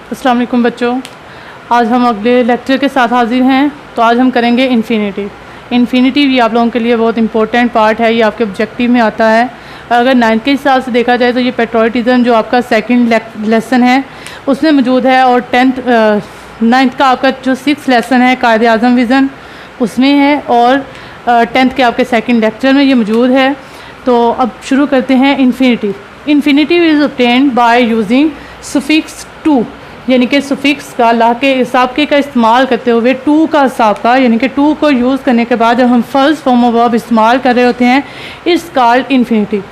अस्सलाम वालेकुम बच्चों, आज हम अगले लेक्चर के साथ हाजिर हैं। तो आज हम करेंगे इन्फिनिटिव। इन्फिनिटिव ये आप लोगों के लिए बहुत इंपॉर्टेंट पार्ट है, ये आपके ऑब्जेक्टिव में आता है। अगर 9th के हिसाब से देखा जाए तो ये पेट्रोटिज़म जो आपका सेकंड लेसन है उसमें मौजूद है, और 9th का आपका जो 6th लेसन है कायदे आज़म विज़न उसमें है, और 10th के आपके सेकंड लेक्चर में ये मौजूद है। तो अब शुरू करते हैं infinitive. Infinitive is obtained by using suffix to, यानी कि सुफिक्स का लाके इसाबके का इस्तेमाल करते हुए टू का इसाबका यानी कि टू को यूज़ करने के बाद जब हम फर्स्ट फॉर्म ऑफ वर्ब इस्तेमाल कर रहे होते हैं इट्स कॉल्ड इन्फिनिटिव।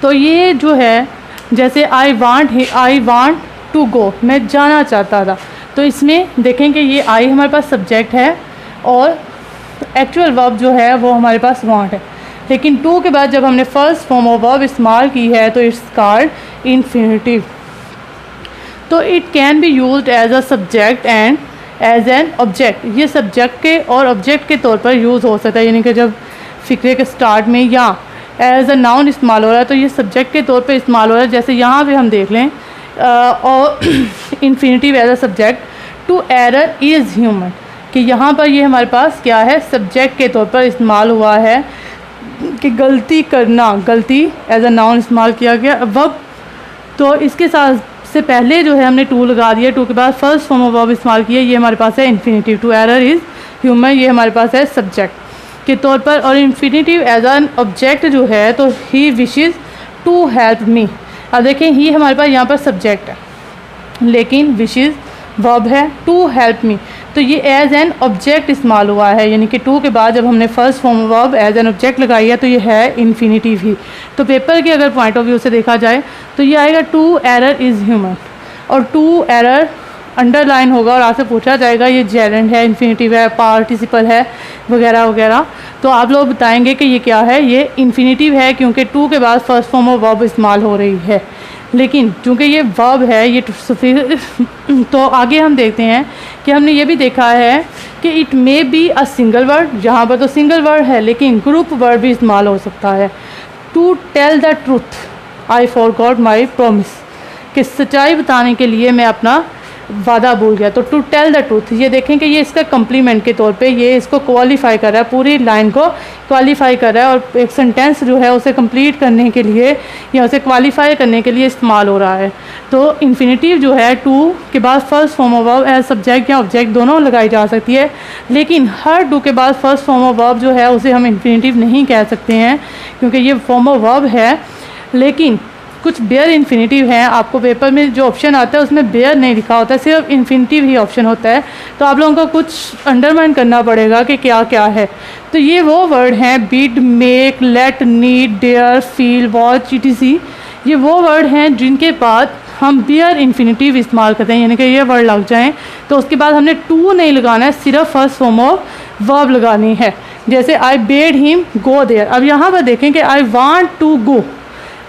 तो ये जो है जैसे आई वांट टू गो, मैं जाना चाहता था, तो इसमें देखें कि ये आई हमारे पास सब्जेक्ट है और एक्चुअल वर्ब जो है वो हमारे पास वांट है, लेकिन टू के बाद जब हमने फर्स्ट फॉर्म ऑफ वर्ब इस्तेमाल की है तो इट्स कॉल्ड इन्फिनिटिव। तो it can be used as a subject and as an object. ये सब्जेक्ट के और ऑब्जेक्ट के तौर पर यूज़ हो सकता है, यानी कि जब फ़िक्रे के स्टार्ट में या एज अ नाउन इस्तेमाल हो रहा है तो ये सब्जेक्ट के तौर पर इस्तेमाल हो रहा है। जैसे यहाँ पे हम देख लें और infinitive as a subject to err is human, कि यहाँ पर ये हमारे पास क्या है, सब्जेक्ट के तौर पर इस्तेमाल हुआ है कि गलती करना, गलती एज अ नाउन इस्तेमाल किया गया। वर्ब तो इसके साथ से पहले जो है हमने टू लगा दिया, टू के बाद फर्स्ट फॉर्म ऑफ वर्ब इस्तेमाल किया, ये हमारे पास है infinitive. To err is human, ये हमारे पास है सब्जेक्ट के तौर पर। और इन्फिनिटिव एज एन ऑब्जेक्ट जो है तो ही विशेज़ टू हेल्प मी। अब देखें ही हमारे पास यहाँ पर सब्जेक्ट है लेकिन विशेज़ वर्ब है टू हेल्प मी, तो ये एज एन ऑब्जेक्ट इस्तेमाल हुआ है, यानी कि टू के बाद जब हमने first form verb as an object लगाई है तो ये है इन्फिनिटिव ही। तो पेपर के अगर पॉइंट ऑफ व्यू से देखा जाए तो ये आएगा टू एरर इज़ ह्यूमन, और टू एरर अंडरलाइन होगा और आपसे पूछा जाएगा ये जेरेंड है, इन्फिनिटिव है, पार्टिसिपल है, वगैरह वगैरह। तो आप लोग बताएंगे कि ये क्या है, ये इन्फिनिटिव है क्योंकि टू के बाद फर्स्ट फॉर्म ऑफ वर्ब इस्तेमाल हो रही है, लेकिन चूँकि ये वर्ब है ये तो आगे हम देखते हैं कि हमने ये भी देखा है कि it may be a single word, यहाँ पर तो सिंगल वर्ड है लेकिन ग्रुप वर्ड भी इस्तेमाल हो सकता है। To tell the truth I forgot my promise, कि सच्चाई बताने के लिए मैं अपना वादा भूल गया। तो टू टेल द ट्रूथ, ये देखें कि ये इसका कम्प्लीमेंट के तौर पे ये इसको क्वालिफाई कर रहा है, पूरी लाइन को क्वालिफाई कर रहा है, और एक सेंटेंस जो है उसे कंप्लीट करने के लिए या उसे क्वालिफाई करने के लिए इस्तेमाल हो रहा है। तो इन्फिनिटिव जो है टू के बाद first form of verb as subject या ऑब्जेक्ट दोनों लगाई जा सकती है, लेकिन हर टू के बाद फर्स्ट फॉर्म ऑफ वर्ब जो है उसे हम इन्फिनिटिव नहीं कह सकते हैं क्योंकि ये फॉर्म ऑफ वर्ब है। लेकिन कुछ बेयर इन्फिनिटिव हैं, आपको पेपर में जो ऑप्शन आता है उसमें बेयर नहीं लिखा होता है, सिर्फ इन्फिनिटिव ही ऑप्शन होता है, तो आप लोगों को कुछ अंडरलाइन करना पड़ेगा कि क्या क्या है। तो ये वो वर्ड हैं bid, make, let, need, dare, feel, watch, etc। ये वो वर्ड हैं जिनके बाद हम बेयर इन्फिनिटिव इस्तेमाल करते हैं, यानी कि ये वर्ड लग जाएँ तो उसके बाद हमने टू नहीं लगाना है, सिर्फ फर्स्ट फॉर्म ऑफ वर्ब लगानी है। जैसे आई बेड हिम गो देयर, अब यहाँ पर देखें कि आई वांट टू गो,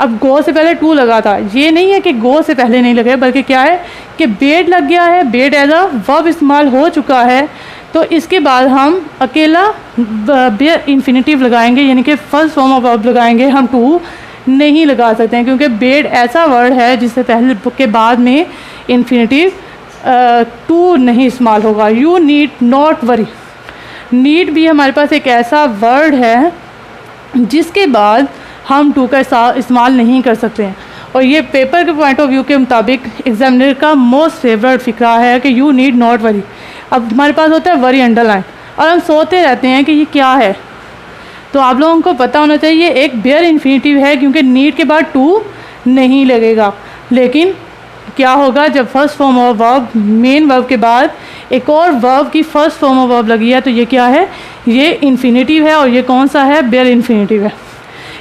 अब गो से पहले टू लगा था, ये नहीं है कि गो से पहले नहीं लगे, बल्कि क्या है कि बेड लग गया है, बेड एज अ वर्ब इस्तेमाल हो चुका है, तो इसके बाद हम अकेला बेयर इन्फिनिटिव लगाएंगे, यानी कि फर्स्ट फॉर्म ऑफ वर्ब लगाएंगे, हम टू नहीं लगा सकते हैं क्योंकि बेड ऐसा वर्ड है जिससे पहले के बाद में इन्फिनिटिव टू नहीं इस्तेमाल होगा। You need not worry, need भी हमारे पास एक ऐसा वर्ड है जिसके बाद हम टू का इस्तेमाल नहीं कर सकते हैं, और ये पेपर के पॉइंट ऑफ व्यू के मुताबिक एग्जामिनर का मोस्ट फेवरेट फिक्रा है कि यू नीड नॉट वरी। अब हमारे पास होता है वरी अंडरलाइन, और हम सोचते रहते हैं कि ये क्या है, तो आप लोगों को पता होना चाहिए एक बेयर इन्फिनिटिव है क्योंकि नीड के बाद टू नहीं लगेगा। लेकिन क्या होगा जब first form of verb main verb के बाद एक और वर्ब की फर्स्ट फॉर्म ऑफ वर्ब लगी है, तो ये क्या है, ये इन्फिनिटिव है, और ये कौन सा है, बेयर इन्फिनिटिव है।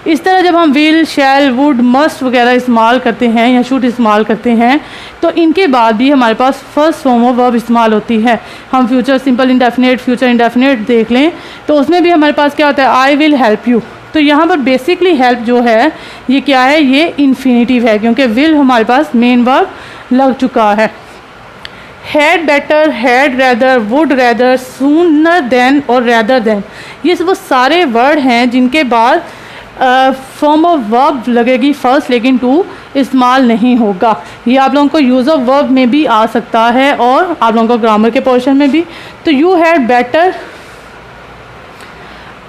इस तरह जब हम विल, शैल, वुड, मस्ट वगैरह इस्तेमाल करते हैं या शुड इस्तेमाल करते हैं तो इनके बाद भी हमारे पास फर्स्ट फॉर्म ऑफ वर्ब इस्तेमाल होती है। हम future simple indefinite, future indefinite देख लें तो उसमें भी हमारे पास क्या होता है, आई विल हेल्प यू, तो यहाँ पर बेसिकली हेल्प जो है ये क्या है, ये इन्फिनिटिव है क्योंकि विल हमारे पास मेन वर्ब लग चुका है। Had better, had rather, would rather, sooner than और रैदर देन, ये वो सारे वर्ड हैं जिनके बाद फॉर्म ऑफ वर्ब लगेगी फर्स्ट, लेकिन टू इस्तेमाल नहीं होगा। ये आप लोगों को यूज़ ऑफ वर्ब में भी आ सकता है और आप लोगों को ग्रामर के पोर्शन में भी। तो you had better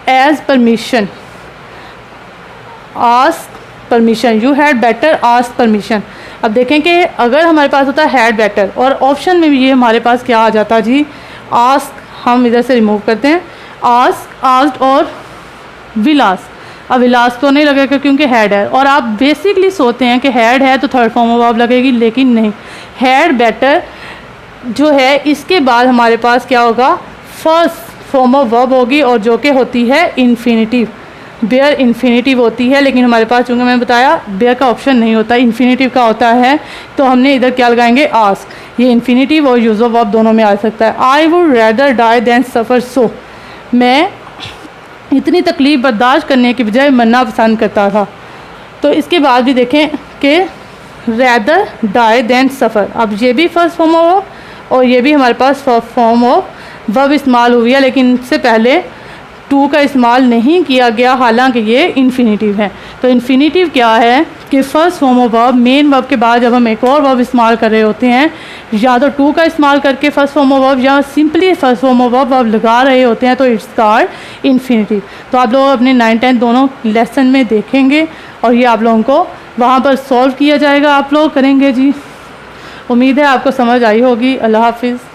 as permission, ask permission, you had better ask permission. अब देखें कि अगर हमारे पास होता है हैड बेटर और ऑप्शन में भी ये हमारे पास क्या आ जाता जी, आस्क हम इधर से रिमूव करते हैं, आस्क, आस्क्ड और विल आस्क। अब विल आस्क तो नहीं लगेगा क्योंकि हैड है, और आप बेसिकली सोचते हैं कि हैड है तो थर्ड फॉर्म ऑफ वर्ब लगेगी, लेकिन नहीं, हैड बेटर जो है इसके बाद हमारे पास क्या होगा, फर्स्ट फॉर्म ऑफ वर्ब होगी और जो कि होती है इन्फिनिटिव। बेयर इन्फिनिटिव होती है, लेकिन हमारे पास चूँकि मैंने बताया बेयर का ऑप्शन नहीं होता, इन्फिनिटिव का होता है, तो हमने इधर क्या लगाएंगे, आस्क। ये इन्फिनिटिव और यूज़ ऑफ वर्ब दोनों में आ सकता है। I would rather die than suffer, so मैं इतनी तकलीफ़ बर्दाश्त करने की बजाय मरना पसंद करता था। तो इसके बाद भी देखें कि रैदर डाई दैन सफ़र, अब ये भी फर्स्ट फॉर्म ऑफ और ये भी हमारे पास फर्स्ट फॉर्म ऑफ वर्ब इस्तेमाल हुई है, लेकिन इससे पहले टू का इस्तेमाल नहीं किया गया, हालांकि ये इन्फिनिटिव है। तो इन्फिनिटिव क्या है कि first form of verb, main verb के बाद जब हम एक और वर्ब इस्तेमाल कर रहे होते हैं, या तो टू का इस्तेमाल करके फ़र्स्ट फॉर्म ऑफ वर्ब या simply first form of verb लगा रहे होते हैं, तो इट्स कॉल्ड इन्फिनिटिव। तो आप लोग अपने 9, 10 दोनों लेसन में देखेंगे और ये आप लोगों को वहाँ पर सॉल्व किया जाएगा, आप लोग करेंगे जी। उम्मीद है आपको समझ आई होगी। अल्लाह हाफिज़।